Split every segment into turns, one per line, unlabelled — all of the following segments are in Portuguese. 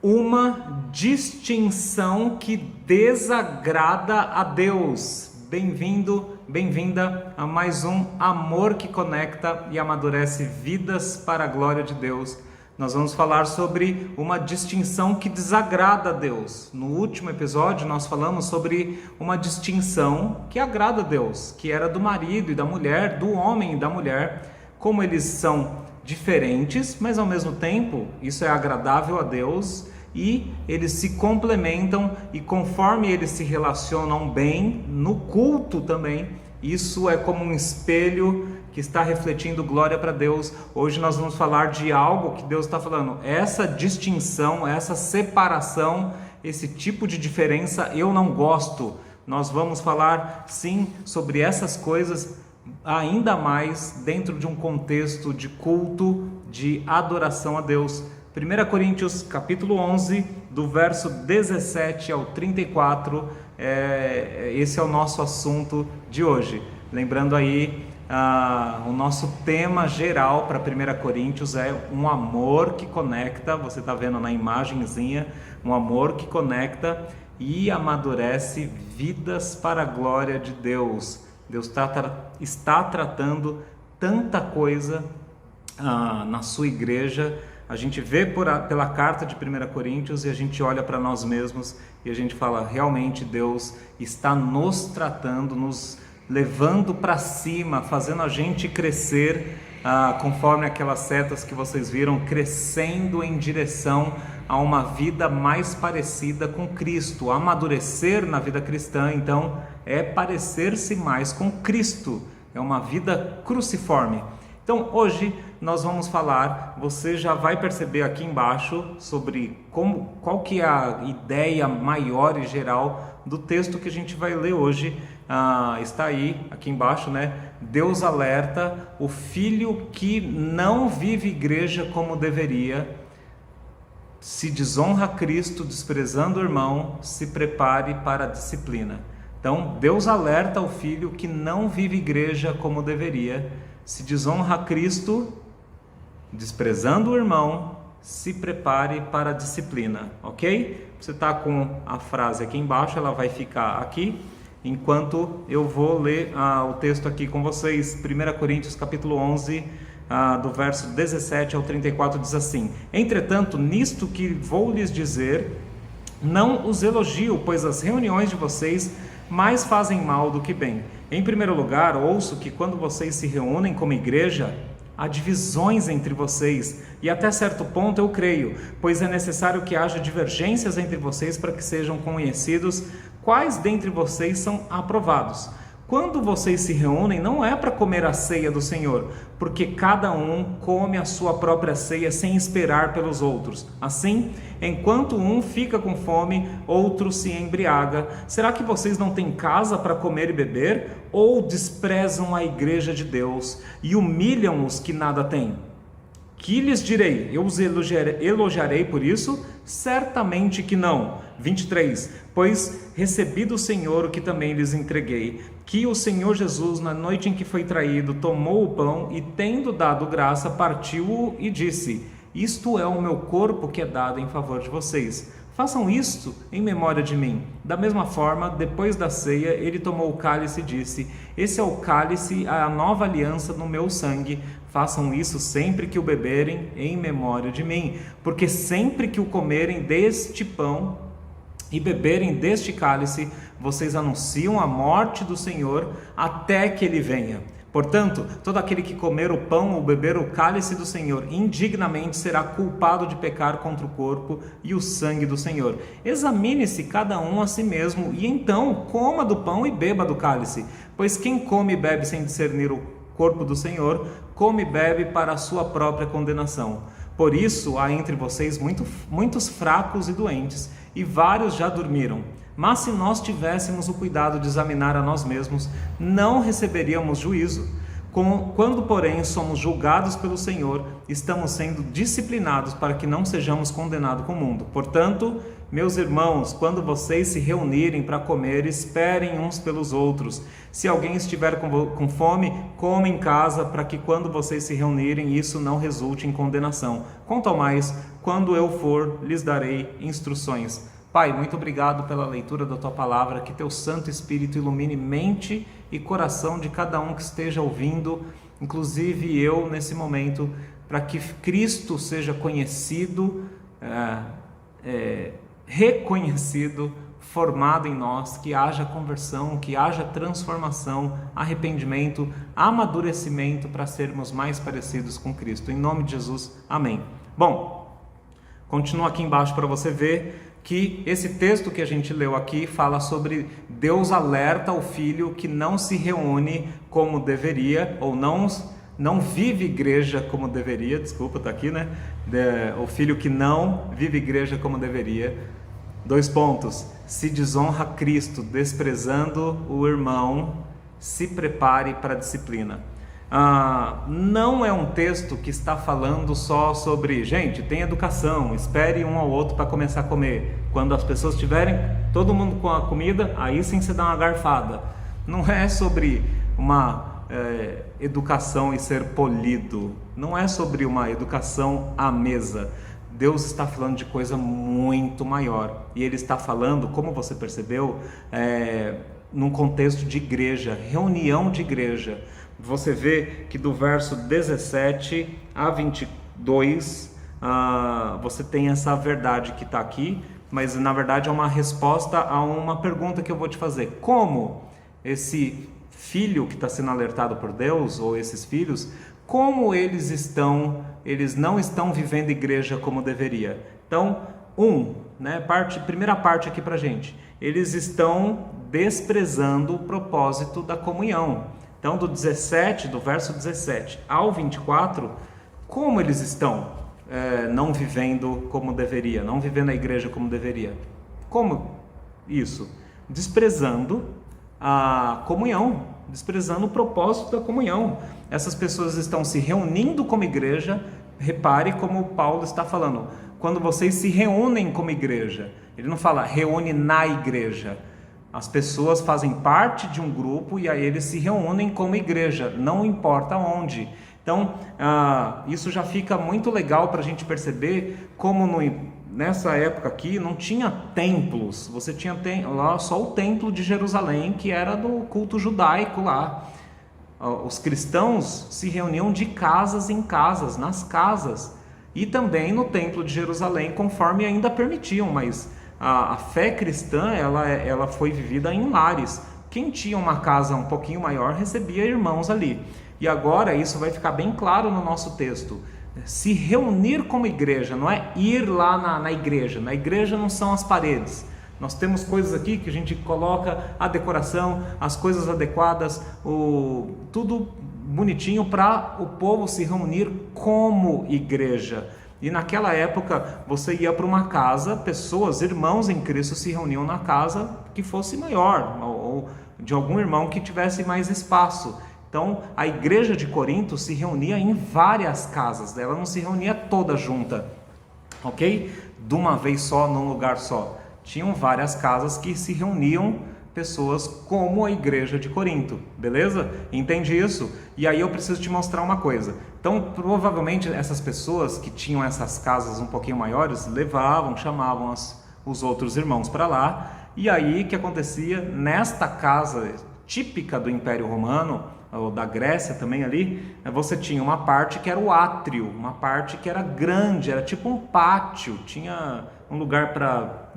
Uma distinção que desagrada a Deus. Bem-vindo, bem-vinda a mais um Amor que Conecta e Amadurece Vidas para a Glória de Deus. Nós vamos falar sobre uma distinção que desagrada a Deus. No último episódio nós falamos sobre uma distinção que agrada a Deus, que era do marido e da mulher, do homem e da mulher, como eles são diferentes, mas ao mesmo tempo isso é agradável a Deus e eles se complementam, e conforme eles se relacionam bem no culto também, isso é como um espelho que está refletindo glória para Deus. Hoje nós vamos falar de algo que Deus está falando, essa distinção, essa separação, esse tipo de diferença eu não gosto. Nós vamos falar sim sobre essas coisas ainda mais dentro de um contexto de culto, de adoração a Deus. 1 Coríntios capítulo 11, do verso 17 ao 34, esse é o nosso assunto de hoje. Lembrando aí, o nosso tema geral para 1 Coríntios é um amor que conecta, você está vendo na imagenzinha, um amor que conecta e amadurece vidas para a glória de Deus. Deus está tratando tanta coisa na sua igreja. A gente vê pela carta de 1 Coríntios e a gente olha para nós mesmos e a gente fala, realmente Deus está nos tratando, nos levando para cima, fazendo a gente crescer, conforme aquelas setas que vocês viram, crescendo em direção a uma vida mais parecida com Cristo. Amadurecer na vida cristã, então, é parecer-se mais com Cristo, é uma vida cruciforme. Então, hoje nós vamos falar, você já vai perceber aqui embaixo sobre qual que é a ideia maior e geral do texto que a gente vai ler hoje. Está aí, aqui embaixo, né? Deus alerta o filho que não vive igreja como deveria, se desonra Cristo, desprezando o irmão, se prepare para a disciplina. Então, Deus alerta o filho que não vive igreja como deveria, se desonra Cristo, desprezando o irmão, se prepare para a disciplina, ok? Você está com a frase aqui embaixo, ela vai ficar aqui, enquanto eu vou ler o texto aqui com vocês. 1 Coríntios capítulo 11, do verso 17 ao 34, diz assim: Entretanto, nisto que vou lhes dizer, não os elogio, pois as reuniões de vocês mais fazem mal do que bem. Em primeiro lugar, ouço que quando vocês se reúnem como igreja, há divisões entre vocês, e até certo ponto eu creio, pois é necessário que haja divergências entre vocês para que sejam conhecidos quais dentre vocês são aprovados. Quando vocês se reúnem, não é para comer a ceia do Senhor, porque cada um come a sua própria ceia sem esperar pelos outros. Assim, enquanto um fica com fome, outro se embriaga. Será que vocês não têm casa para comer e beber? Ou desprezam a igreja de Deus e humilham os que nada têm? Que lhes direi? Eu os elogiarei por isso? Certamente que não. 23. Pois recebi do Senhor o que também lhes entreguei, que o Senhor Jesus, na noite em que foi traído, tomou o pão e, tendo dado graça, partiu-o e disse: Isto é o meu corpo que é dado em favor de vocês. Façam isto em memória de mim. Da mesma forma, depois da ceia, ele tomou o cálice e disse: Esse é o cálice, a nova aliança no meu sangue. Façam isso sempre que o beberem em memória de mim. Porque sempre que o comerem deste pão e beberem deste cálice, vocês anunciam a morte do Senhor até que ele venha. Portanto, todo aquele que comer o pão ou beber o cálice do Senhor indignamente será culpado de pecar contra o corpo e o sangue do Senhor. Examine-se cada um a si mesmo, e então coma do pão e beba do cálice. Pois quem come e bebe sem discernir o corpo do Senhor, come e bebe para a sua própria condenação. Por isso há entre vocês muitos fracos e doentes, e vários já dormiram. Mas se nós tivéssemos o cuidado de examinar a nós mesmos, não receberíamos juízo. Quando, porém, somos julgados pelo Senhor, estamos sendo disciplinados para que não sejamos condenados com o mundo. Portanto, meus irmãos, quando vocês se reunirem para comer, esperem uns pelos outros. Se alguém estiver com fome, coma em casa, para que quando vocês se reunirem, isso não resulte em condenação. Quanto ao mais, quando eu for, lhes darei instruções. Pai, muito obrigado pela leitura da Tua Palavra, que Teu Santo Espírito ilumine mente e coração de cada um que esteja ouvindo, inclusive eu nesse momento, para que Cristo seja conhecido, reconhecido, formado em nós, que haja conversão, que haja transformação, arrependimento, amadurecimento para sermos mais parecidos com Cristo. Em nome de Jesus, amém. Bom, continua aqui embaixo para você ver que esse texto que a gente leu aqui fala sobre Deus alerta o filho que não se reúne como deveria, ou não vive igreja como deveria, desculpa, tá aqui, né? O filho que não vive igreja como deveria. 2 pontos. Se desonra Cristo, desprezando o irmão, se prepare para a disciplina. Não é um texto que está falando só sobre, gente, tem educação, espere um ao outro para começar a comer. Quando as pessoas estiverem, todo mundo com a comida, aí sim você dá uma garfada. Não é sobre uma educação e ser polido. Não é sobre uma educação à mesa. Deus está falando de coisa muito maior. E Ele está falando, como você percebeu, num contexto de igreja, reunião de igreja. Você vê que do verso 17 a 22, você tem essa verdade que está aqui, mas na verdade é uma resposta a uma pergunta que eu vou te fazer. Como esse filho que está sendo alertado por Deus, ou esses filhos, como eles não estão vivendo igreja como deveria? Então, primeira parte aqui pra gente, eles estão desprezando o propósito da comunhão. Então, do verso 17 ao 24, como eles estão não vivendo como deveria, não vivendo a igreja como deveria? Como isso? Desprezando a comunhão, desprezando o propósito da comunhão. Essas pessoas estão se reunindo como igreja. Repare como Paulo está falando, quando vocês se reúnem como igreja, ele não fala reúne na igreja. As pessoas fazem parte de um grupo e aí eles se reúnem como igreja, não importa onde. Então, isso já fica muito legal para a gente perceber como nessa época aqui não tinha templos. Você tinha lá só o templo de Jerusalém, que era do culto judaico lá. Os cristãos se reuniam de casas em casas, nas casas, e também no templo de Jerusalém, conforme ainda permitiam, mas a fé cristã ela foi vivida em lares. Quem tinha uma casa um pouquinho maior recebia irmãos ali. E agora isso vai ficar bem claro no nosso texto. Se reunir como igreja, não é ir lá na igreja. Na igreja não são as paredes. Nós temos coisas aqui que a gente coloca a decoração, as coisas adequadas, tudo bonitinho para o povo se reunir como igreja. E naquela época você ia para uma casa, pessoas, irmãos em Cristo se reuniam na casa que fosse maior, ou de algum irmão que tivesse mais espaço. Então a igreja de Corinto se reunia em várias casas, ela não se reunia toda junta, ok? De uma vez só, num lugar só. Tinham várias casas que se reuniam pessoas como a igreja de Corinto, beleza? Entende isso? E aí eu preciso te mostrar uma coisa. Então, provavelmente essas pessoas que tinham essas casas um pouquinho maiores, chamavam os outros irmãos para lá. E aí o que acontecia? Nesta casa típica do Império Romano, ou da Grécia também ali, você tinha uma parte que era o átrio, uma parte que era grande, era tipo um pátio, tinha um lugar para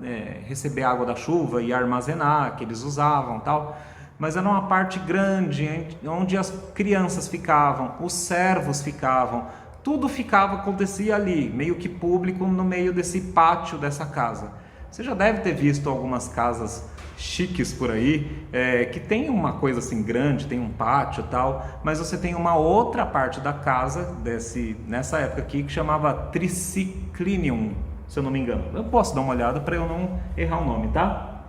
receber água da chuva e armazenar, que eles usavam tal, mas era uma parte grande, onde as crianças ficavam, os servos ficavam, tudo acontecia ali, meio que público no meio desse pátio dessa casa. Você já deve ter visto algumas casas chiques por aí, que tem uma coisa assim grande, tem um pátio e tal, mas você tem uma outra parte da casa, nessa época aqui, que chamava triclinium, se eu não me engano. Eu posso dar uma olhada para eu não errar o nome, tá?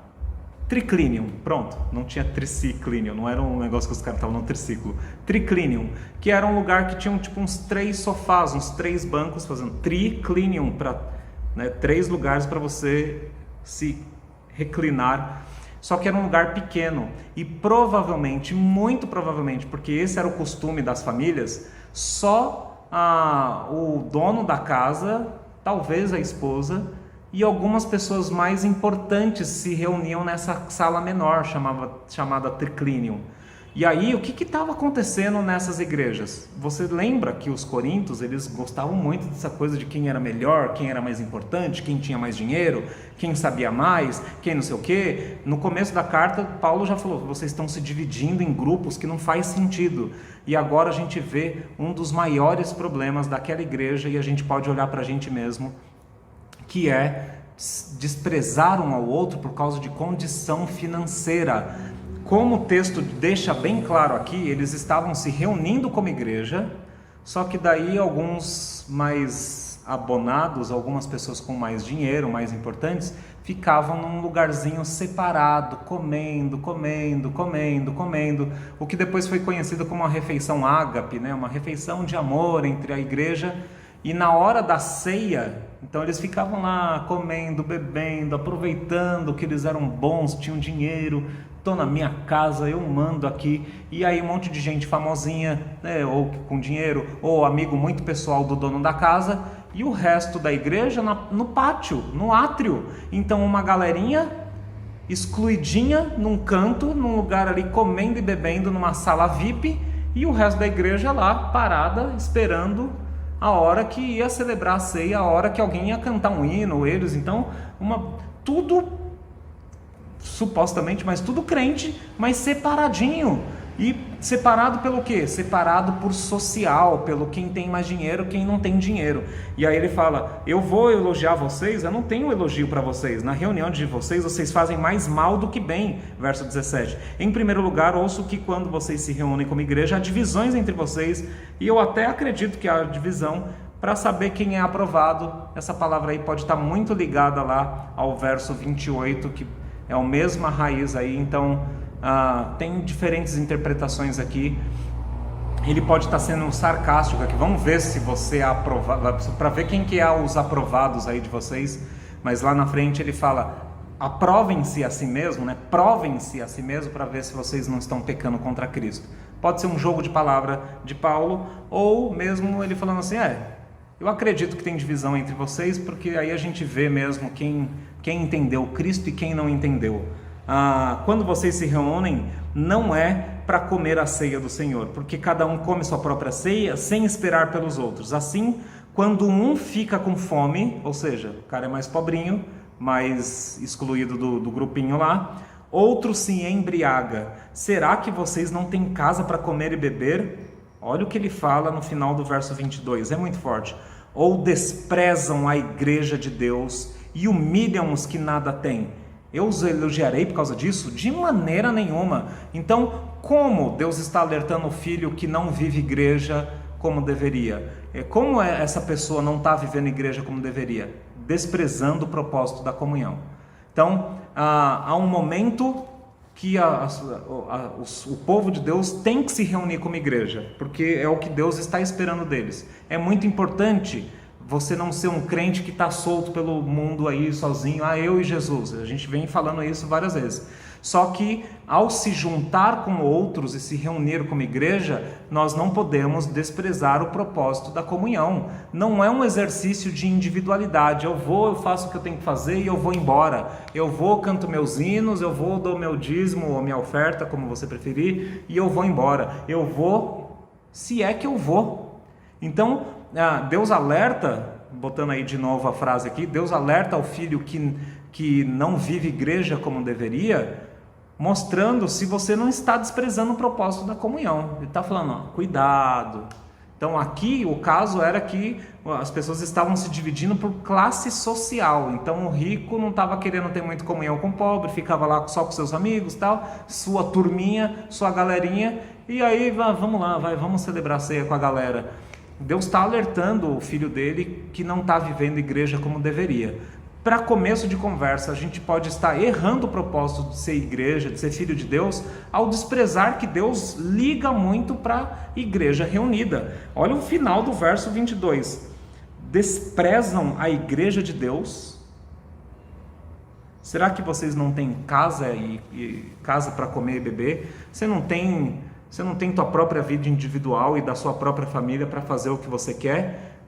Triclinium, pronto, não tinha triclinium, não era um negócio que os caras estavam no triciclo. Triclinium, que era um lugar que tinha tipo uns 3 sofás, uns 3 bancos, fazendo triclinium, para 3 lugares para você se reclinar. Só que era um lugar pequeno e provavelmente, muito provavelmente, porque esse era o costume das famílias, só o dono da casa talvez a esposa, e algumas pessoas mais importantes se reuniam nessa sala menor, chamada triclinium. E aí, o que estava acontecendo nessas igrejas? Você lembra que os coríntios, eles gostavam muito dessa coisa de quem era melhor, quem era mais importante, quem tinha mais dinheiro, quem sabia mais, quem não sei o quê. No começo da carta, Paulo já falou, vocês estão se dividindo em grupos que não faz sentido. E agora a gente vê um dos maiores problemas daquela igreja, e a gente pode olhar para a gente mesmo, que é desprezar um ao outro por causa de condição financeira. Como o texto deixa bem claro aqui, eles estavam se reunindo como igreja, só que daí alguns mais abonados, algumas pessoas com mais dinheiro, mais importantes, ficavam num lugarzinho separado, comendo, o que depois foi conhecido como a refeição ágape, né? Uma refeição de amor entre a igreja. E na hora da ceia, então eles ficavam lá comendo, bebendo, aproveitando que eles eram bons, tinham dinheiro, estou na minha casa, eu mando aqui. E aí um monte de gente famosinha, né, ou com dinheiro, ou amigo muito pessoal do dono da casa, e o resto da igreja no pátio, no átrio. Então uma galerinha excluidinha num canto, num lugar ali comendo e bebendo numa sala VIP, e o resto da igreja lá parada esperando a hora que ia celebrar a ceia, a hora que alguém ia cantar um hino, eles, então, tudo, supostamente, mas tudo crente, mas separadinho. E separado pelo quê? Separado por social, pelo quem tem mais dinheiro, quem não tem dinheiro. E aí ele fala, eu vou elogiar vocês, eu não tenho um elogio para vocês. Na reunião de vocês fazem mais mal do que bem. Verso 17. Em primeiro lugar, ouço que quando vocês se reúnem como igreja, há divisões entre vocês, e eu até acredito que há divisão para saber quem é aprovado. Essa palavra aí pode estar muito ligada lá ao verso 28, que é a mesma raiz aí, então... tem diferentes interpretações aqui. Ele pode estar sendo sarcástico aqui. Vamos ver se você é aprovado, para ver quem que é os aprovados aí de vocês. Mas lá na frente ele fala, aprovem-se a si mesmo, né? Provem-se a si mesmo para ver se vocês não estão pecando contra Cristo. Pode ser um jogo de palavra de Paulo, ou mesmo ele falando assim, eu acredito que tem divisão entre vocês, porque aí a gente vê mesmo quem entendeu Cristo e quem não entendeu. Quando vocês se reúnem, não é para comer a ceia do Senhor, porque cada um come sua própria ceia sem esperar pelos outros. Assim, quando um fica com fome, ou seja, o cara é mais pobrinho, mais excluído do grupinho lá, outro se embriaga. Será que vocês não têm casa para comer e beber? Olha o que ele fala no final do verso 22, é muito forte. Ou desprezam a igreja de Deus e humilham os que nada têm. Eu os elogiarei por causa disso? De maneira nenhuma. Então, como Deus está alertando o filho que não vive igreja como deveria? Como essa pessoa não está vivendo igreja como deveria? Desprezando o propósito da comunhão. Então, há um momento que o povo de Deus tem que se reunir como igreja, porque é o que Deus está esperando deles. É muito importante você não ser um crente que está solto pelo mundo aí sozinho, eu e Jesus. A gente vem falando isso várias vezes. Só que ao se juntar com outros e se reunir como igreja, nós não podemos desprezar o propósito da comunhão. Não é um exercício de individualidade. Eu faço o que eu tenho que fazer e eu vou embora. Eu vou, canto meus hinos, eu vou, dou meu dízimo ou minha oferta, como você preferir, e eu vou embora. Eu vou, se é que eu vou. Então, Deus alerta, botando aí de novo a frase aqui, Deus alerta ao filho que não vive igreja como deveria, mostrando se você não está desprezando o propósito da comunhão. Ele está falando, cuidado. Então aqui o caso era que as pessoas estavam se dividindo por classe social. Então o rico não estava querendo ter muito comunhão com o pobre, ficava lá só com seus amigos, tal, sua turminha, sua galerinha, e aí vamos lá, vamos celebrar a ceia com a galera. Deus está alertando o filho dele que não está vivendo igreja como deveria. Para começo de conversa, a gente pode estar errando o propósito de ser igreja, de ser filho de Deus, ao desprezar que Deus liga muito para a igreja reunida. Olha o final do verso 22. Desprezam a igreja de Deus. Será que vocês não têm casa e casa para comer e beber? Você não tem tua própria vida individual e da sua própria família para fazer o que você quer?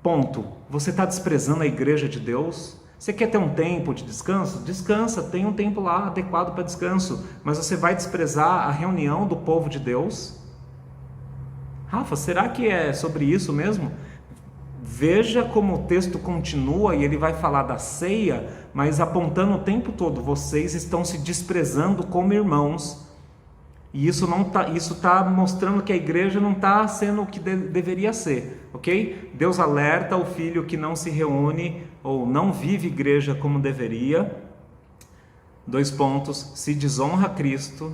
Ponto. Você está desprezando a igreja de Deus? Você quer ter um tempo de descanso? Descansa, tem um tempo lá adequado para descanso. Mas você vai desprezar a reunião do povo de Deus? Rafa, será que é sobre isso mesmo? Veja como o texto continua e ele vai falar da ceia, mas apontando o tempo todo, vocês estão se desprezando como irmãos. E isso está mostrando que a igreja não está sendo o que deveria ser, ok? Deus alerta o filho que não se reúne ou não vive igreja como deveria. 2 pontos: se desonra Cristo,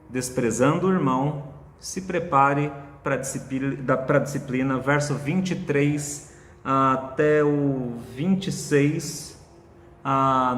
desprezando o irmão, se prepare para a disciplina. Verso 23 até o 26,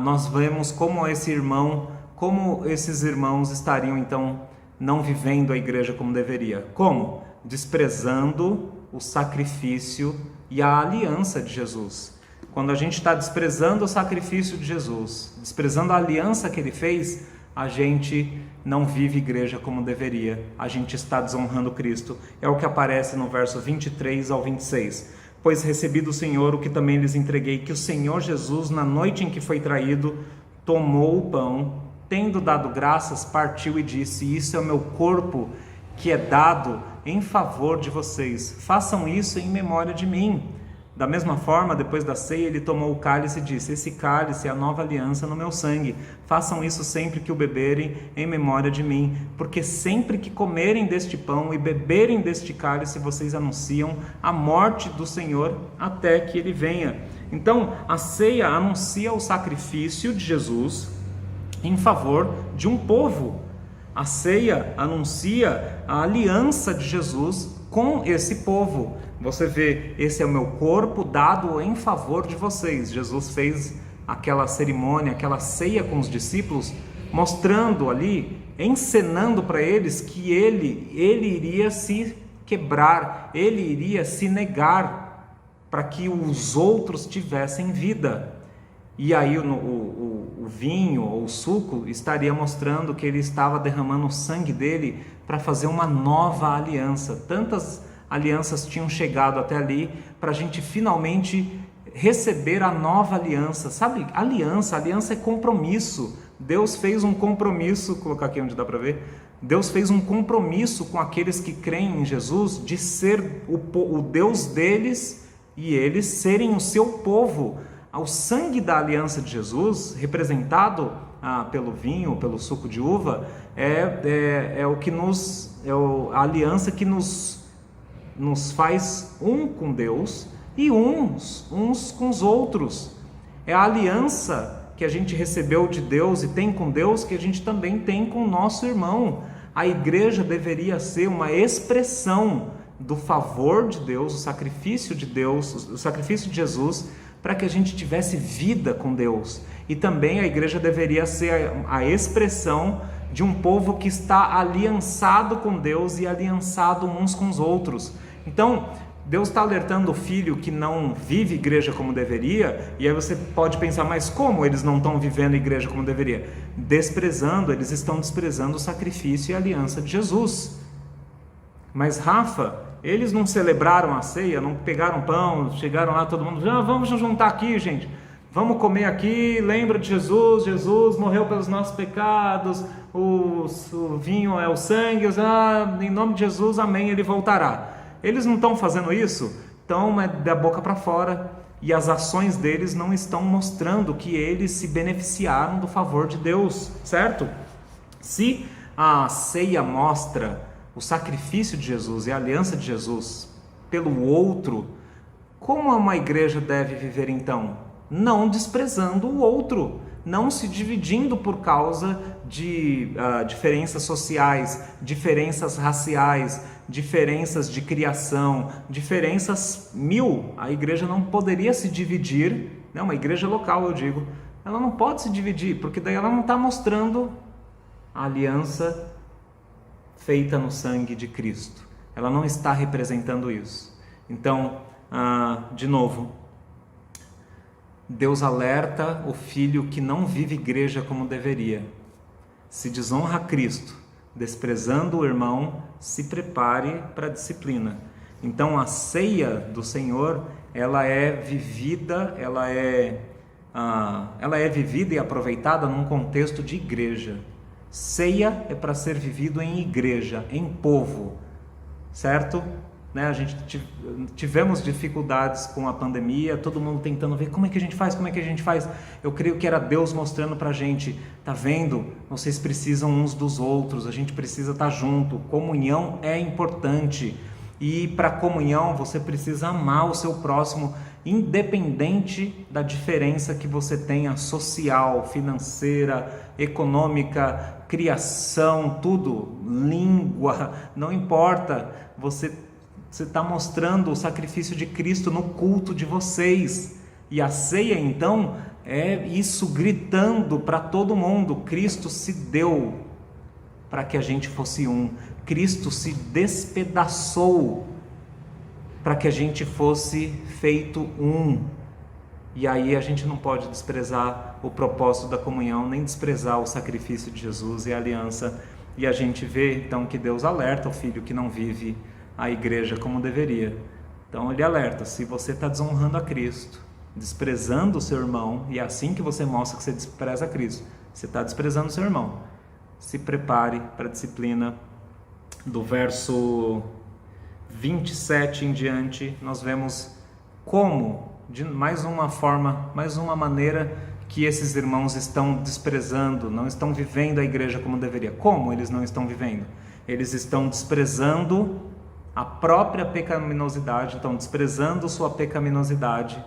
nós vemos como esses irmãos estariam então não vivendo a igreja como deveria. Como? Desprezando o sacrifício e a aliança de Jesus. Quando a gente está desprezando o sacrifício de Jesus, desprezando a aliança que ele fez, a gente não vive igreja como deveria. A gente está desonrando Cristo. É o que aparece no verso 23 ao 26. Pois recebi do Senhor o que também lhes entreguei, que o Senhor Jesus, na noite em que foi traído, tomou o pão, tendo dado graças, partiu e disse: isso é o meu corpo que é dado em favor de vocês. Façam isso em memória de mim. Da mesma forma, depois da ceia, ele tomou o cálice e disse: esse cálice é a nova aliança no meu sangue. Façam isso sempre que o beberem em memória de mim. Porque sempre que comerem deste pão e beberem deste cálice, vocês anunciam a morte do Senhor até que ele venha. Então, a ceia anuncia o sacrifício de Jesus em favor de um povo. A ceia anuncia a aliança de Jesus com esse povo. Você vê, esse é o meu corpo dado em favor de vocês. Jesus fez aquela cerimônia, aquela ceia com os discípulos, mostrando ali, encenando para eles que ele iria se quebrar, ele iria se negar para que os outros tivessem vida. E aí o vinho ou o suco estaria mostrando que ele estava derramando o sangue dele para fazer uma nova aliança. Tantas alianças tinham chegado até ali para a gente finalmente receber a nova aliança. Sabe, aliança é compromisso. Deus fez um compromisso, vou colocar aqui onde dá para ver. Deus fez um compromisso com aqueles que creem em Jesus de ser o Deus deles e eles serem o seu povo. O sangue da aliança de Jesus, representado pelo vinho, pelo suco de uva, é a aliança que nos faz um com Deus e uns com os outros. É a aliança que a gente recebeu de Deus e tem com Deus que a gente também tem com o nosso irmão. A igreja deveria ser uma expressão do favor de Deus, o sacrifício de Deus, o sacrifício de Jesus, para que a gente tivesse vida com Deus. E também a igreja deveria ser a expressão de um povo que está aliançado com Deus e aliançado uns com os outros. Então, Deus está alertando o filho que não vive igreja como deveria, e aí você pode pensar, mas como eles não estão vivendo igreja como deveria? Eles estão desprezando o sacrifício e a aliança de Jesus. Mas Rafa, eles não celebraram a ceia, não pegaram pão, chegaram lá todo mundo, vamos nos juntar aqui, gente, vamos comer aqui, lembra de Jesus, Jesus morreu pelos nossos pecados, o vinho é o sangue, em nome de Jesus, amém, ele voltará. Eles não estão fazendo isso? Então é da boca para fora, e as ações deles não estão mostrando que eles se beneficiaram do favor de Deus, certo? Se a ceia mostra o sacrifício de Jesus e a aliança de Jesus pelo outro, como uma igreja deve viver então? Não desprezando o outro, não se dividindo por causa de diferenças sociais, diferenças raciais, diferenças de criação, diferenças mil. A igreja não poderia se dividir, né? Uma igreja local, eu digo, ela não pode se dividir, porque daí ela não está mostrando a aliança feita no sangue de Cristo. Ela não está representando isso. Então, de novo, Deus alerta o filho que não vive igreja como deveria. Se desonra Cristo, desprezando o irmão, se prepare para a disciplina. Então, a ceia do Senhor ela é vivida, ela é vivida e aproveitada num contexto de igreja. Ceia é para ser vivido em igreja, em povo, certo? Né? A gente tivemos dificuldades com a pandemia, todo mundo tentando ver como é que a gente faz. Eu creio que era Deus mostrando para a gente, tá vendo? Vocês precisam uns dos outros, a gente precisa estar junto, comunhão é importante. E para comunhão você precisa amar o seu próximo, independente da diferença que você tenha social, financeira, econômica, criação, tudo, língua, não importa. Você está mostrando o sacrifício de Cristo no culto de vocês. E a ceia então é isso gritando para todo mundo: Cristo se deu para que a gente fosse um. Cristo se despedaçou para que a gente fosse feito um. E aí a gente não pode desprezar o propósito da comunhão, nem desprezar o sacrifício de Jesus e a aliança. E a gente vê então que Deus alerta o filho que não vive a igreja como deveria. Então ele alerta: se você está desonrando a Cristo, desprezando o seu irmão, e é assim que você mostra que você despreza a Cristo, você está desprezando o seu irmão. Se prepare para a disciplina. Do verso 27 em diante, nós vemos como, de mais uma maneira que esses irmãos estão desprezando, não estão vivendo a igreja como deveria. Como eles não estão vivendo? Eles estão desprezando a própria pecaminosidade, estão desprezando sua pecaminosidade,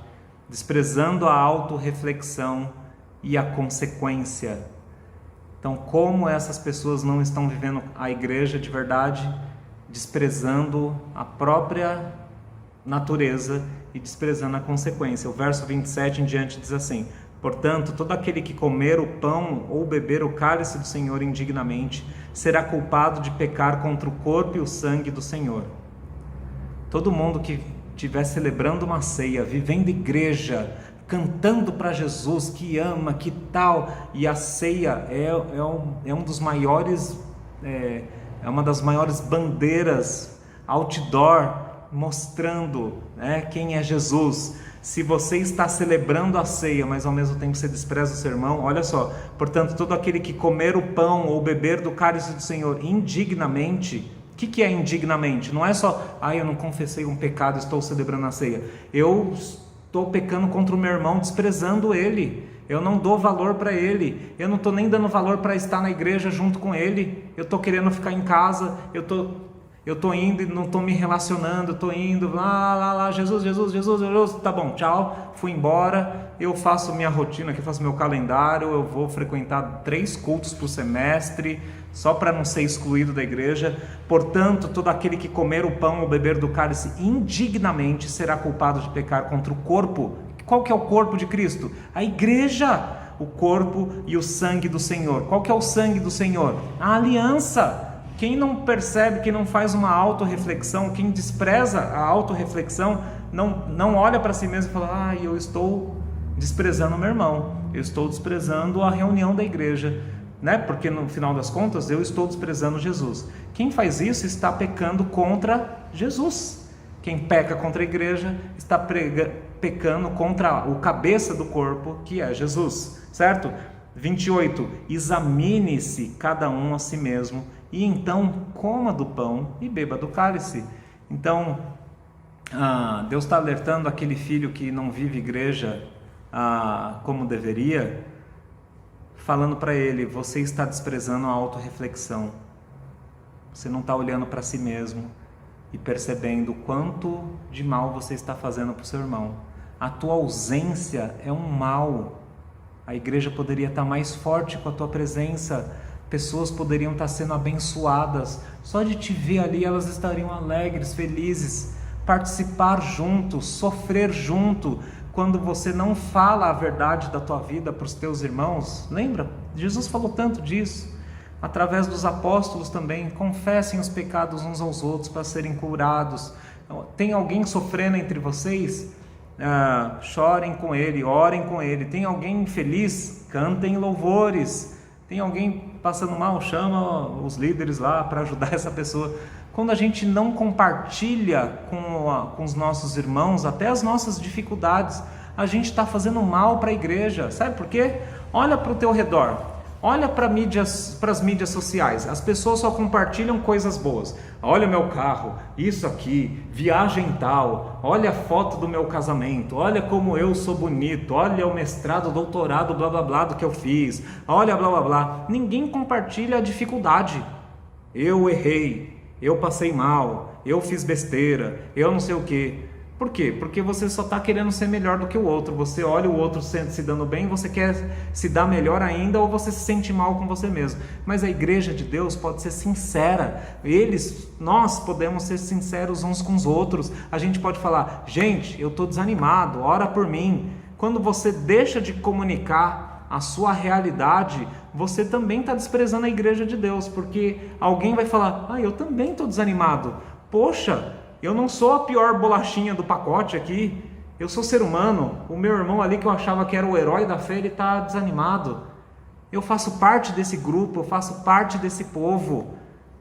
desprezando a autorreflexão e a consequência. Então, como essas pessoas não estão vivendo a igreja de verdade, desprezando a própria natureza e desprezando a consequência. O verso 27 em diante diz assim: portanto, todo aquele que comer o pão ou beber o cálice do Senhor indignamente será culpado de pecar contra o corpo e o sangue do Senhor. Todo mundo que estiver celebrando uma ceia, vivendo igreja, cantando para Jesus, que ama, que tal, e a ceia é um dos maiores, é uma das maiores bandeiras outdoor, mostrando, né, quem é Jesus. Se você está celebrando a ceia, mas ao mesmo tempo você despreza o seu irmão, olha só: portanto, todo aquele que comer o pão ou beber do cálice do Senhor indignamente. O que é indignamente? Não é só, eu não confessei um pecado, estou celebrando a ceia. Eu estou pecando contra o meu irmão, desprezando ele. Eu não dou valor para ele. Eu não estou nem dando valor para estar na igreja junto com ele. Eu estou querendo ficar em casa. Eu estou indo e não estou me relacionando. Estou indo lá, Jesus. Tá bom, tchau. Fui embora. Eu faço minha rotina aqui, faço meu calendário. Eu vou frequentar 3 cultos por semestre, só para não ser excluído da igreja. Portanto, todo aquele que comer o pão ou beber do cálice indignamente será culpado de pecar contra o corpo. Qual que é o corpo de Cristo? A igreja, o corpo e o sangue do Senhor. Qual que é o sangue do Senhor? A aliança. Quem não percebe, quem não faz uma autorreflexão, quem despreza a autorreflexão, não olha para si mesmo e fala: eu estou desprezando o meu irmão, eu estou desprezando a reunião da igreja, né? Porque no final das contas eu estou desprezando Jesus. Quem faz isso está pecando contra Jesus. Quem peca contra a igreja está pecando contra o cabeça do corpo, que é Jesus, certo? 28, examine-se cada um a si mesmo, e então coma do pão e beba do cálice. Então, Deus está alertando aquele filho que não vive igreja como deveria, falando para ele: você está desprezando a autorreflexão, você não está olhando para si mesmo e percebendo o quanto de mal você está fazendo para o seu irmão. A tua ausência é um mal. A igreja poderia estar mais forte com a tua presença, pessoas poderiam estar sendo abençoadas, só de te ver ali elas estariam alegres, felizes, participar junto, sofrer junto. Quando você não fala a verdade da tua vida para os teus irmãos, lembra? Jesus falou tanto disso, através dos apóstolos também: confessem os pecados uns aos outros para serem curados. Tem alguém sofrendo entre vocês? Chorem com ele, orem com ele. Tem alguém feliz? Cantem louvores. Tem alguém passando mal? Chama os líderes lá para ajudar essa pessoa. quando a gente não compartilha com os nossos irmãos, até as nossas dificuldades, a gente está fazendo mal para a igreja. Sabe por quê? Olha para o teu redor, olha para as mídias sociais, as pessoas só compartilham coisas boas. Olha meu carro, isso aqui, viagem tal, olha a foto do meu casamento, olha como eu sou bonito, olha o mestrado, doutorado, blá blá blá do que eu fiz, olha blá blá blá. Ninguém compartilha a dificuldade. Eu errei, eu passei mal, eu fiz besteira, eu não sei o que. Por quê? Porque você só está querendo ser melhor do que o outro. Você olha o outro se dando bem, você quer se dar melhor ainda, ou você se sente mal com você mesmo. Mas a igreja de Deus pode ser sincera. Nós podemos ser sinceros uns com os outros. A gente pode falar: gente, eu estou desanimado, ora por mim. Quando você deixa de comunicar a sua realidade, você também está desprezando a igreja de Deus, porque alguém vai falar: eu também estou desanimado. Poxa, eu não sou a pior bolachinha do pacote aqui, eu sou ser humano. O meu irmão ali, que eu achava que era o herói da fé, ele está desanimado. Eu faço parte desse grupo, eu faço parte desse povo.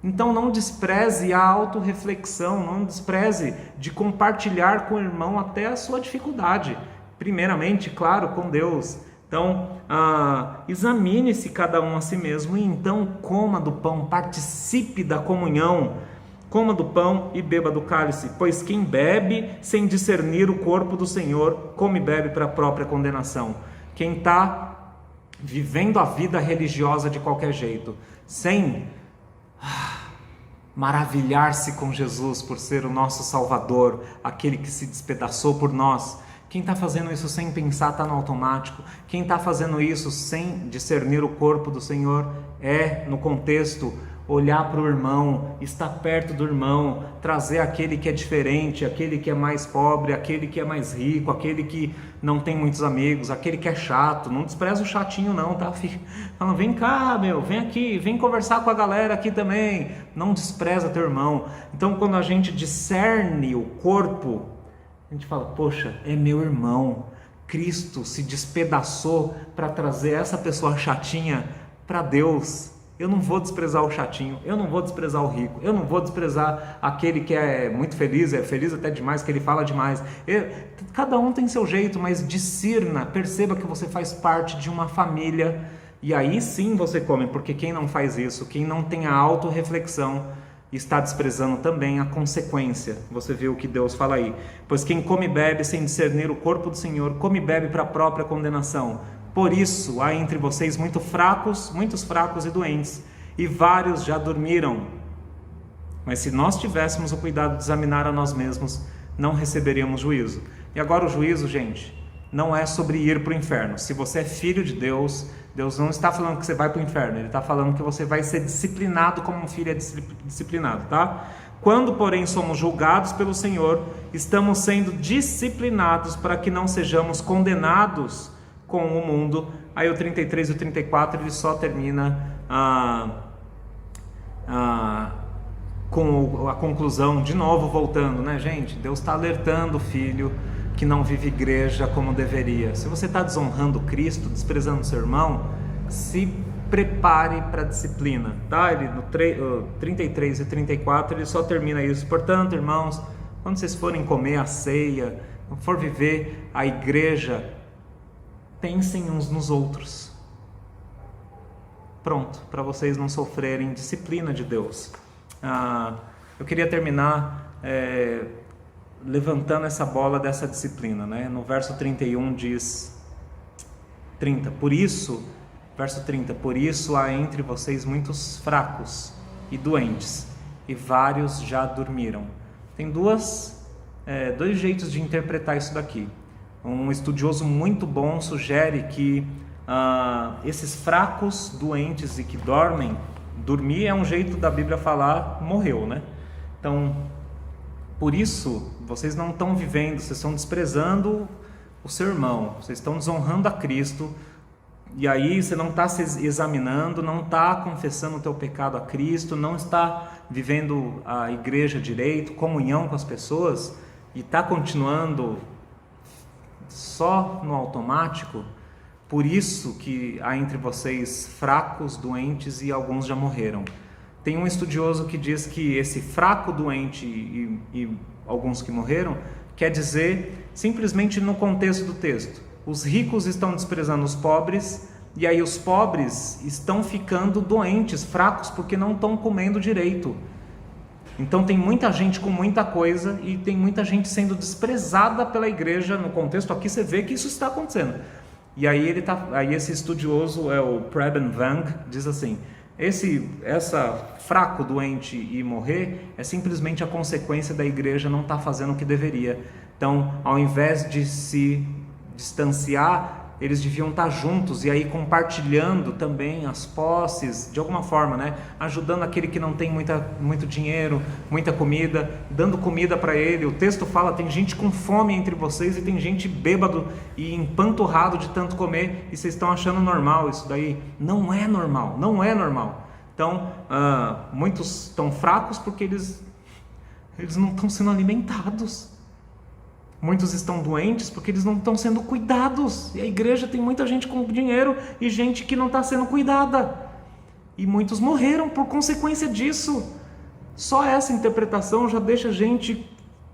Então não despreze a autorreflexão, não despreze de compartilhar com o irmão até a sua dificuldade. Primeiramente, claro, com Deus. Então, examine-se cada um a si mesmo e então coma do pão, participe da comunhão. Coma do pão e beba do cálice, pois quem bebe sem discernir o corpo do Senhor, come e bebe para a própria condenação. Quem está vivendo a vida religiosa de qualquer jeito, sem maravilhar-se com Jesus por ser o nosso Salvador, aquele que se despedaçou por nós. Quem está fazendo isso sem pensar está no automático. Quem está fazendo isso sem discernir o corpo do Senhor no contexto, olhar para o irmão, estar perto do irmão, trazer aquele que é diferente, aquele que é mais pobre, aquele que é mais rico, aquele que não tem muitos amigos, aquele que é chato. Não despreza o chatinho não, tá? Falando: vem cá, vem aqui, vem conversar com a galera aqui também. Não despreza teu irmão. Então, quando a gente discerne o corpo, a gente fala: poxa, é meu irmão. Cristo se despedaçou para trazer essa pessoa chatinha para Deus. Eu não vou desprezar o chatinho, eu não vou desprezar o rico, eu não vou desprezar aquele que é muito feliz, é feliz até demais, que ele fala demais. Cada um tem seu jeito, mas discirna, perceba que você faz parte de uma família, e aí sim você come, porque quem não faz isso, quem não tem a autorreflexão, está desprezando também a consequência. Você viu o que Deus fala aí: pois quem come e bebe sem discernir o corpo do Senhor, come e bebe para a própria condenação. Por isso há entre vocês muitos fracos e doentes, e vários já dormiram. Mas se nós tivéssemos o cuidado de examinar a nós mesmos, não receberíamos juízo. E agora o juízo, gente, não é sobre ir para o inferno. Se você é filho de Deus, Deus não está falando que você vai para o inferno, Ele está falando que você vai ser disciplinado como um filho é disciplinado, tá? Quando, porém, somos julgados pelo Senhor, estamos sendo disciplinados para que não sejamos condenados com o mundo. Aí o 33 e o 34 ele só termina com a conclusão, de novo voltando, né, gente? Deus está alertando o filho que não vive igreja como deveria. Se você está desonrando Cristo, desprezando seu irmão, se prepare para a disciplina, tá? Ele, no 33 e 34 ele só termina isso. Portanto, irmãos, quando vocês forem comer a ceia, for viver a igreja, pensem uns nos outros. Pronto, para vocês não sofrerem disciplina de Deus. Eu queria terminar levantando essa bola dessa disciplina, né? No verso 31 diz, verso 30, por isso há entre vocês muitos fracos e doentes, e vários já dormiram. Tem dois jeitos de interpretar isso daqui. Um estudioso muito bom sugere que esses fracos, doentes e que dormir é um jeito da Bíblia falar morreu, né? Então, por isso, vocês não estão vivendo, vocês estão desprezando o seu irmão, vocês estão desonrando a Cristo, e aí você não está se examinando, não está confessando o teu pecado a Cristo, não está vivendo a igreja direito, comunhão com as pessoas, e está continuando só no automático. Por isso que há entre vocês fracos, doentes e alguns já morreram. Tem um estudioso que diz que esse fraco, doente e alguns que morreram, quer dizer, simplesmente no contexto do texto, os ricos estão desprezando os pobres, e aí os pobres estão ficando doentes, fracos, porque não estão comendo direito. Então tem muita gente com muita coisa e tem muita gente sendo desprezada pela igreja. No contexto aqui você vê que isso está acontecendo. E aí esse estudioso, o Preben Wang, diz assim: essa fraco, doente e morrer é simplesmente a consequência da igreja não estar fazendo o que deveria. Então, ao invés de se distanciar, eles deviam estar juntos e aí compartilhando também as posses, de alguma forma, né? Ajudando aquele que não tem muito dinheiro, muita comida, dando comida para ele. O texto fala, tem gente com fome entre vocês e tem gente bêbado e empanturrado de tanto comer e vocês estão achando normal isso daí. Não é normal, não é normal. Então, muitos estão fracos porque eles não estão sendo alimentados. Muitos estão doentes porque eles não estão sendo cuidados. E a igreja tem muita gente com dinheiro e gente que não está sendo cuidada. E muitos morreram por consequência disso. Só essa interpretação já deixa a gente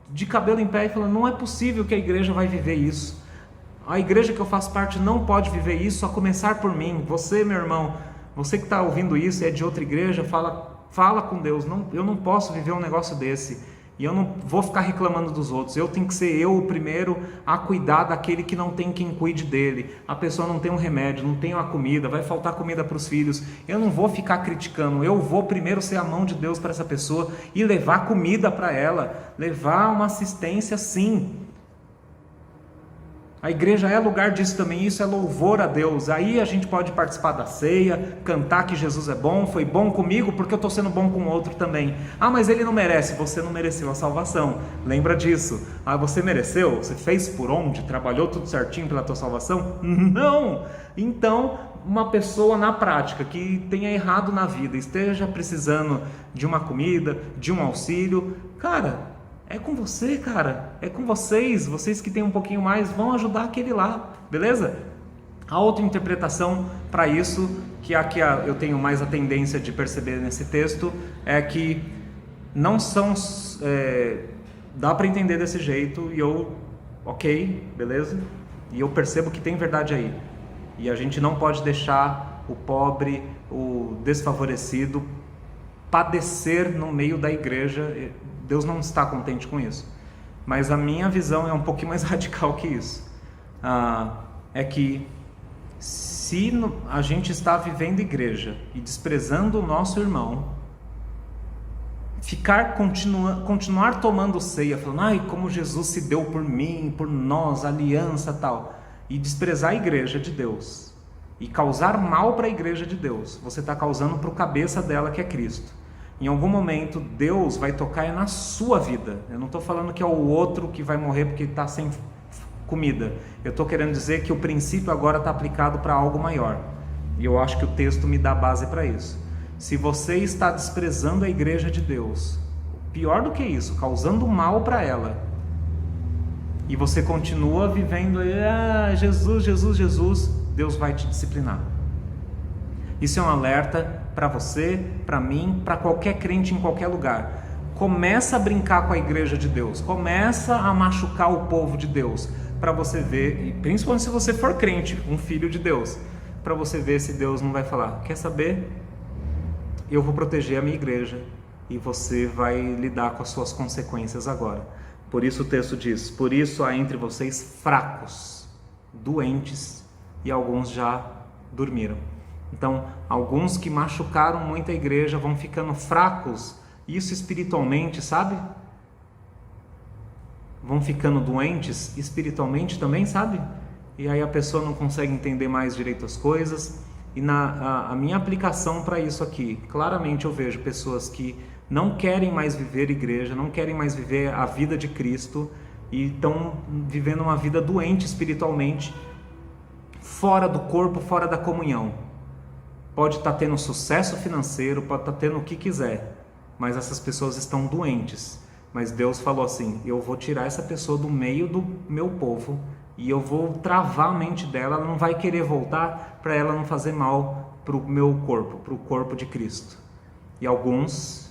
de cabelo em pé e falando, não é possível que a igreja vai viver isso. A igreja que eu faço parte não pode viver isso, a começar por mim. Você, meu irmão, você que está ouvindo isso e é de outra igreja, fala com Deus. Eu não posso viver um negócio desse. E eu não vou ficar reclamando dos outros. Eu tenho que ser eu o primeiro a cuidar daquele que não tem quem cuide dele. A pessoa não tem um remédio, não tem uma comida, vai faltar comida para os filhos. Eu não vou ficar criticando. Eu vou primeiro ser a mão de Deus para essa pessoa e levar comida para ela. Levar uma assistência, sim. A igreja é lugar disso também, isso é louvor a Deus. Aí a gente pode participar da ceia, cantar que Jesus é bom, foi bom comigo porque eu estou sendo bom com o outro também. Ah, mas ele não merece, você não mereceu a salvação, lembra disso. Ah, você mereceu? Você fez por onde? Trabalhou tudo certinho pela tua salvação? Não! Então, uma pessoa na prática que tenha errado na vida, esteja precisando de uma comida, de um auxílio, cara... é com você, cara, é com vocês que têm um pouquinho mais, vão ajudar aquele lá, beleza? A outra interpretação para isso, que eu tenho mais a tendência de perceber nesse texto, é que não são, dá para entender desse jeito, e ok, beleza? E eu percebo que tem verdade aí, e a gente não pode deixar o pobre, o desfavorecido, padecer no meio da igreja. Deus não está contente com isso. Mas a minha visão é um pouquinho mais radical que isso. É que se a gente está vivendo igreja e desprezando o nosso irmão, continuar tomando ceia, falando, ai, como Jesus se deu por mim, por nós, aliança tal, e desprezar a igreja de Deus, e causar mal para a igreja de Deus, você está causando para o cabeça dela, que é Cristo. Em algum momento Deus vai tocar na sua vida. Eu não estou falando que é o outro que vai morrer porque está sem comida. Eu estou querendo dizer que o princípio agora está aplicado para algo maior. E eu acho que o texto me dá base para isso. Se você está desprezando a igreja de Deus, pior do que isso, causando mal para ela, e você continua vivendo, Jesus, Jesus, Jesus, Deus vai te disciplinar. Isso é um alerta para você, para mim, para qualquer crente em qualquer lugar. Começa a brincar com a igreja de Deus, começa a machucar o povo de Deus, para você ver, e principalmente se você for crente, um filho de Deus, para você ver se Deus não vai falar, quer saber? Eu vou proteger a minha igreja e você vai lidar com as suas consequências agora. Por isso o texto diz, por isso há entre vocês fracos, doentes, e alguns já dormiram. Então, alguns que machucaram muito a igreja vão ficando fracos, isso espiritualmente, sabe? Vão ficando doentes espiritualmente também, sabe? E aí a pessoa não consegue entender mais direito as coisas. E a minha aplicação para isso aqui, claramente eu vejo pessoas que não querem mais viver igreja, não querem mais viver a vida de Cristo e estão vivendo uma vida doente espiritualmente, fora do corpo, fora da comunhão. Pode estar tendo sucesso financeiro, pode estar tendo o que quiser, mas essas pessoas estão doentes. Mas Deus falou assim, eu vou tirar essa pessoa do meio do meu povo e eu vou travar a mente dela, ela não vai querer voltar, para ela não fazer mal para o meu corpo, para o corpo de Cristo. E alguns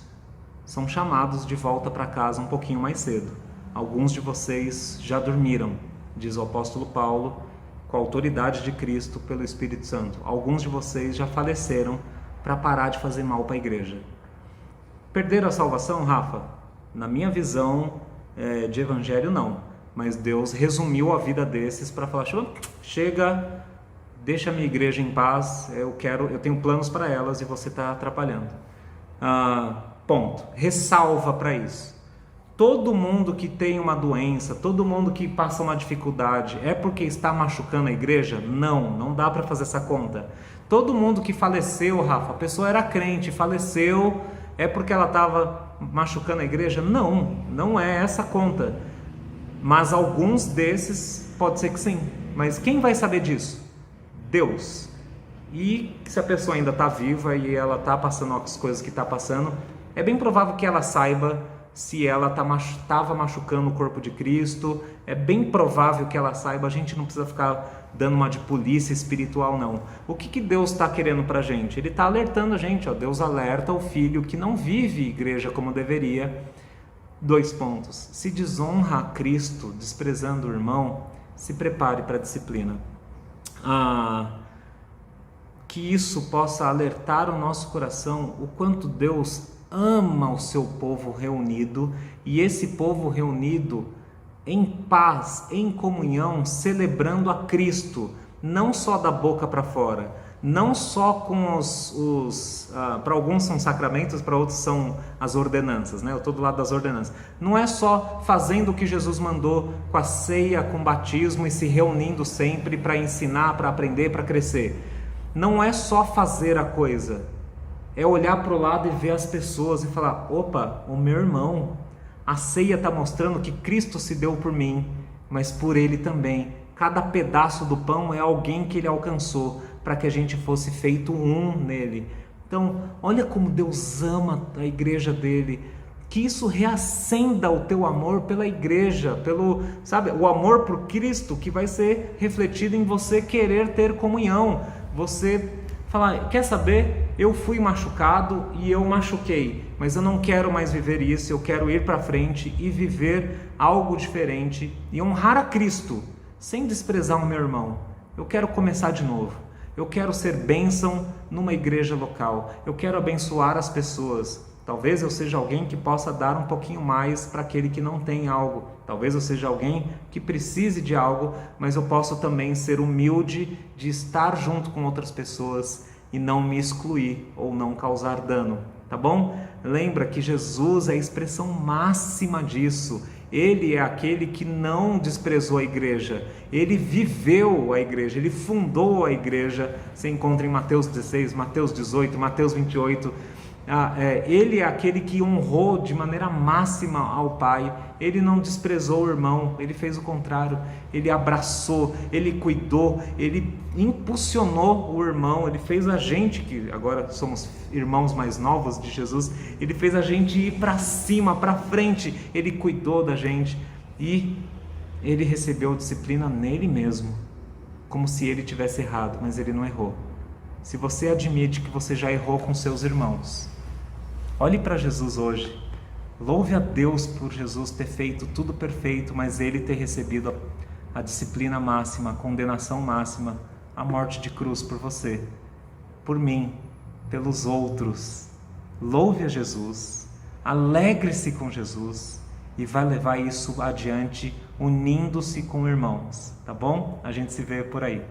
são chamados de volta para casa um pouquinho mais cedo. Alguns de vocês já dormiram, diz o apóstolo Paulo, com a autoridade de Cristo pelo Espírito Santo. Alguns de vocês já faleceram para parar de fazer mal para a igreja. Perderam a salvação, Rafa? Na minha visão de evangelho, não. Mas Deus resumiu a vida desses para falar: chega, deixa a minha igreja em paz, eu tenho planos para elas e você está atrapalhando. Ponto. Ressalva para isso. Todo mundo que tem uma doença, todo mundo que passa uma dificuldade, é porque está machucando a igreja? Não dá para fazer essa conta. Todo mundo que faleceu, Rafa, a pessoa era crente, faleceu, é porque ela estava machucando a igreja? Não é essa conta. Mas alguns desses, pode ser que sim. Mas quem vai saber disso? Deus. E se a pessoa ainda está viva e ela está passando as coisas que está passando, é bem provável que ela saiba se ela estava machucando o corpo de Cristo. É bem provável que ela saiba. A gente não precisa ficar dando uma de polícia espiritual, não. O que Deus está querendo para a gente? Ele está alertando a gente. Deus alerta o filho que não vive igreja como deveria. 2 pontos. Se desonra a Cristo, desprezando o irmão, se prepare para a disciplina. Que isso possa alertar o nosso coração o quanto Deus ama o seu povo reunido, e esse povo reunido em paz, em comunhão, celebrando a Cristo, não só da boca para fora, não só com para alguns são sacramentos, para outros são as ordenanças, né? Eu estou do lado das ordenanças. Não é só fazendo o que Jesus mandou com a ceia, com o batismo e se reunindo sempre para ensinar, para aprender, para crescer. Não é só fazer a coisa, é olhar para o lado e ver as pessoas e falar: opa, o meu irmão, a ceia está mostrando que Cristo se deu por mim, mas por ele também. Cada pedaço do pão é alguém que ele alcançou para que a gente fosse feito um nele. Então, olha como Deus ama a igreja dele. Que isso reacenda o teu amor pela igreja, o amor por Cristo, que vai ser refletido em você querer ter comunhão. Você falar: quer saber? Eu fui machucado e eu machuquei, mas eu não quero mais viver isso, eu quero ir para frente e viver algo diferente e honrar a Cristo, sem desprezar o meu irmão. Eu quero começar de novo, eu quero ser bênção numa igreja local, eu quero abençoar as pessoas. Talvez eu seja alguém que possa dar um pouquinho mais para aquele que não tem algo. Talvez eu seja alguém que precise de algo, mas eu posso também ser humilde de estar junto com outras pessoas e não me excluir ou não causar dano, tá bom? Lembra que Jesus é a expressão máxima disso. Ele é aquele que não desprezou a igreja, ele viveu a igreja, ele fundou a igreja. Você encontra em Mateus 16, Mateus 18, Mateus 28. Ele é aquele que honrou de maneira máxima ao Pai. Ele não desprezou o irmão, ele fez o contrário, ele abraçou, ele cuidou, ele impulsionou o irmão, ele fez a gente, que agora somos irmãos mais novos de Jesus, ele fez a gente ir para cima, para frente, ele cuidou da gente e ele recebeu disciplina nele mesmo, como se ele tivesse errado, mas ele não errou. Se você admite que você já errou com seus irmãos, olhe para Jesus hoje, louve a Deus por Jesus ter feito tudo perfeito, mas ele ter recebido a disciplina máxima, a condenação máxima, a morte de cruz por você, por mim, pelos outros. Louve a Jesus, alegre-se com Jesus e vai levar isso adiante unindo-se com irmãos, tá bom? A gente se vê por aí.